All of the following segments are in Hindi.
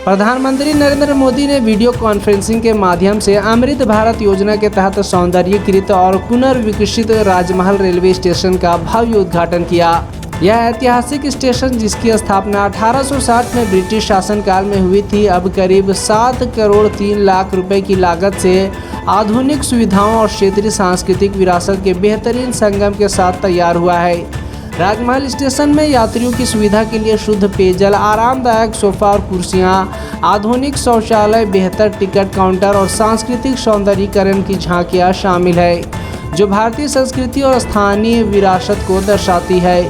प्रधानमंत्री नरेंद्र मोदी ने वीडियो कॉन्फ्रेंसिंग के माध्यम से अमृत भारत योजना के तहत सौंदर्यीकृत और पुनर्विकसित राजमहल रेलवे स्टेशन का भव्य उद्घाटन किया। यह ऐतिहासिक स्टेशन, जिसकी स्थापना 1860 में ब्रिटिश शासनकाल में हुई थी, अब करीब 7 करोड़ 3 लाख रुपए की लागत से आधुनिक सुविधाओं और क्षेत्रीय सांस्कृतिक विरासत के बेहतरीन संगम के साथ तैयार हुआ है। राजमहल स्टेशन में यात्रियों की सुविधा के लिए शुद्ध पेयजल, आरामदायक सोफा और कुर्सियां, आधुनिक शौचालय, बेहतर टिकट काउंटर और सांस्कृतिक सौंदर्यीकरण की झांकियां शामिल है, जो भारतीय संस्कृति और स्थानीय विरासत को दर्शाती है।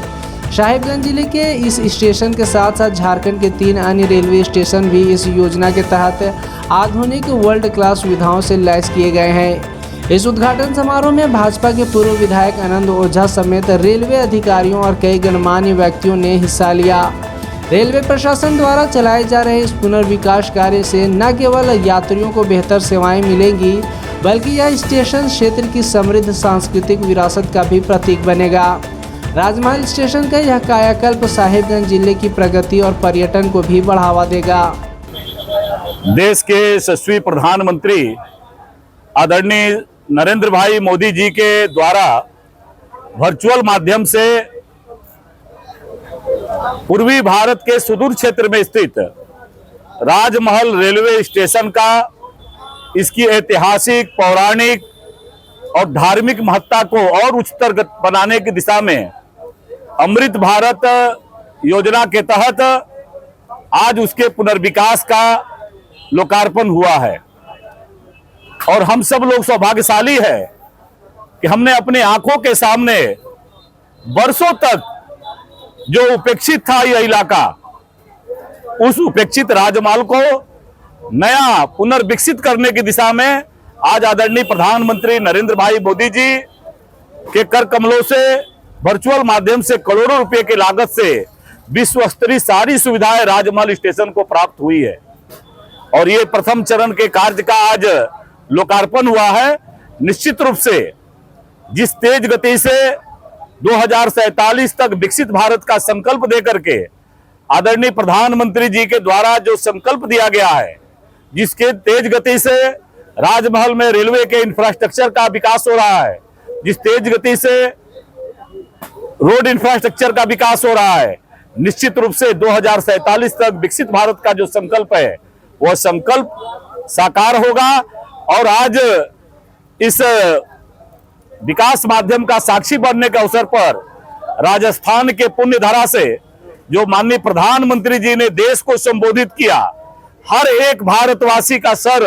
साहिबगंज जिले के इस स्टेशन के साथ साथ झारखंड के 3 अन्य रेलवे स्टेशन भी इस योजना के तहत आधुनिक वर्ल्ड क्लास सुविधाओं से लैस किए गए हैं। इस उद्घाटन समारोह में भाजपा के पूर्व विधायक आनंद ओझा समेत रेलवे अधिकारियों और कई गणमान्य व्यक्तियों ने हिस्सा लिया। रेलवे प्रशासन द्वारा चलाए जा रहे इस पुनर्विकास कार्य से न केवल यात्रियों को बेहतर सेवाएं मिलेंगी, बल्कि यह स्टेशन क्षेत्र की समृद्ध सांस्कृतिक विरासत का भी प्रतीक बनेगा। राजमहल स्टेशन का यह कायाकल्प साहिबगंज जिले की प्रगति और पर्यटन को भी बढ़ावा देगा। देश के यशस्वी प्रधानमंत्री आदरणीय नरेंद्र भाई मोदी जी के द्वारा वर्चुअल माध्यम से पूर्वी भारत के सुदूर क्षेत्र में स्थित राजमहल रेलवे स्टेशन का, इसकी ऐतिहासिक, पौराणिक और धार्मिक महत्ता को और उच्चतर बनाने की दिशा में अमृत भारत योजना के तहत आज उसके पुनर्विकास का लोकार्पण हुआ है। और हम सब लोग सौभाग्यशाली है कि हमने अपनी आंखों के सामने वर्षों तक जो उपेक्षित था यह इलाका, उस उपेक्षित राजमहल को नया पुनर्विकसित करने की दिशा में आज आदरणीय प्रधानमंत्री नरेंद्र भाई मोदी जी के कर कमलों से वर्चुअल माध्यम से करोड़ों रुपए की लागत से विश्व स्तरीय सारी सुविधाएं राजमहल स्टेशन को प्राप्त हुई है। और ये प्रथम चरण के कार्य का आज लोकार्पण हुआ है। निश्चित रूप से जिस तेज गति से 2047 तक विकसित भारत का संकल्प देकर के आदरणीय प्रधानमंत्री जी के द्वारा जो संकल्प दिया गया है, जिसके तेज गति से राजमहल में रेलवे के इंफ्रास्ट्रक्चर का विकास हो रहा है, जिस तेज गति से रोड इंफ्रास्ट्रक्चर का विकास हो रहा है, निश्चित रूप से 2047 तक विकसित भारत का जो संकल्प है वह संकल्प साकार होगा। और आज इस विकास माध्यम का साक्षी बनने के अवसर पर राजस्थान के पुण्य धरा से जो माननीय प्रधानमंत्री जी ने देश को संबोधित किया, हर एक भारतवासी का सर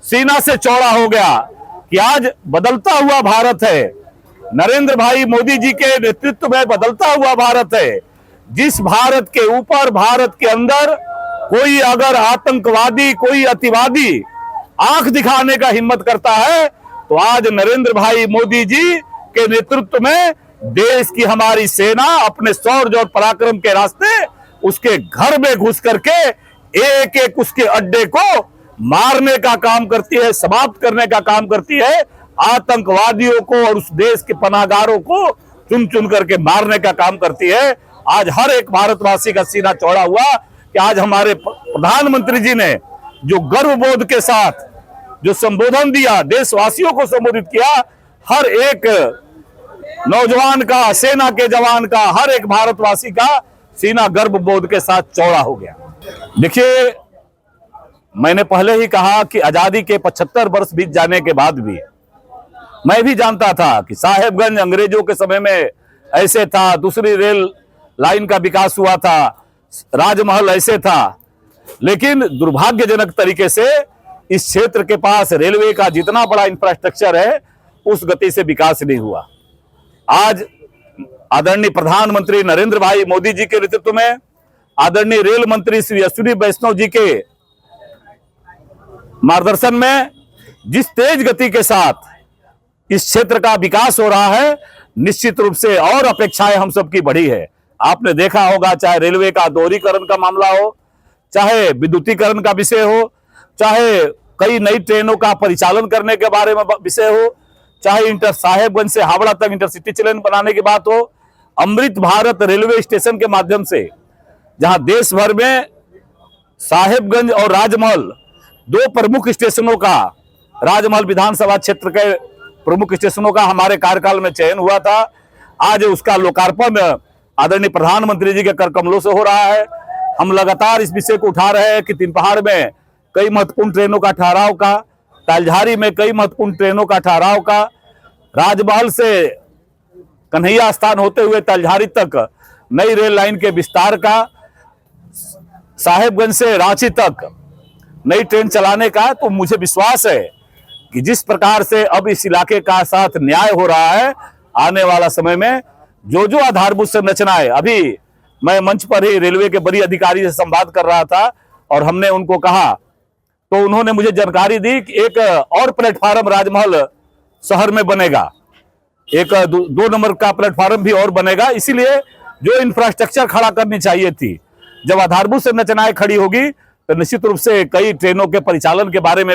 सीना से चौड़ा हो गया कि आज बदलता हुआ भारत है, नरेंद्र भाई मोदी जी के नेतृत्व में बदलता हुआ भारत है। जिस भारत के ऊपर, भारत के अंदर कोई अगर आतंकवादी, कोई अतिवादी आंख दिखाने का हिम्मत करता है, तो आज नरेंद्र भाई मोदी जी के नेतृत्व में देश की हमारी सेना अपने शौर्य और पराक्रम के रास्ते उसके घर में घुस करके एक एक उसके अड्डे को मारने का काम करती है, समाप्त करने का काम करती है, आतंकवादियों को और उस देश के पनाहगारों को चुन चुन करके मारने का काम करती है। आज हर एक भारतवासी का सीना चौड़ा हुआ कि आज हमारे प्रधानमंत्री जी ने जो गर्वबोध के साथ जो संबोधन दिया, देशवासियों को संबोधित किया, हर एक नौजवान का, सेना के जवान का, हर एक भारतवासी का सीना गर्वबोध के साथ चौड़ा हो गया। देखिए, मैंने पहले ही कहा कि आजादी के 75 वर्ष बीत जाने के बाद भी मैं भी जानता था कि साहेबगंज अंग्रेजों के समय में ऐसे था, दूसरी रेल लाइन का विकास हुआ था, राजमहल ऐसे था, लेकिन दुर्भाग्यजनक तरीके से इस क्षेत्र के पास रेलवे का जितना बड़ा इंफ्रास्ट्रक्चर है उस गति से विकास नहीं हुआ। आज आदरणीय प्रधानमंत्री नरेंद्र भाई मोदी जी के नेतृत्व में आदरणीय रेल मंत्री श्री अश्विनी वैष्णव जी के मार्गदर्शन में जिस तेज गति के साथ इस क्षेत्र का विकास हो रहा है, निश्चित रूप से और अपेक्षाएं हम सबकी बढ़ी है। आपने देखा होगा, चाहे रेलवे का दोहरीकरण का मामला हो, चाहे विद्युतीकरण का विषय हो, चाहे कई नई ट्रेनों का परिचालन करने के बारे में विषय हो, चाहे इंटर साहेबगंज से हावड़ा तक इंटरसिटी ट्रेन बनाने की बात हो, अमृत भारत रेलवे स्टेशन के माध्यम से जहां देश भर में साहेबगंज और राजमहल दो प्रमुख स्टेशनों का, राजमहल विधानसभा क्षेत्र के प्रमुख स्टेशनों का हमारे कार्यकाल में चयन हुआ था। आज उसका लोकार्पण आदरणीय प्रधानमंत्री जी के कर कमलों से हो रहा है। हम लगातार इस विषय को उठा रहे हैं कि तीन पहाड़ में कई महत्वपूर्ण ट्रेनों का ठहराव का, तालझारी में कई महत्वपूर्ण ट्रेनों का ठहराव का, राजमहल से कन्हैया स्थान होते हुए तालझारी तक नई रेल लाइन के विस्तार का, साहेबगंज से रांची तक नई ट्रेन चलाने का। तो मुझे विश्वास है कि जिस प्रकार से अब इस इलाके का साथ न्याय हो रहा है, आने वाला समय में जो जो आधारभूत संरचनाएं, अभी मैं मंच पर ही रेलवे के बड़ी अधिकारी से संवाद कर रहा था और हमने उनको कहा तो उन्होंने मुझे जानकारी दी कि एक और प्लेटफार्म राजमहल शहर में बनेगा, एक 2 नंबर का प्लेटफार्म भी और बनेगा। इसीलिए जो इंफ्रास्ट्रक्चर खड़ा करनी चाहिए थी, जब आधारभूत संरचनाएं खड़ी होगी तो निश्चित रूप से कई ट्रेनों के परिचालन के बारे में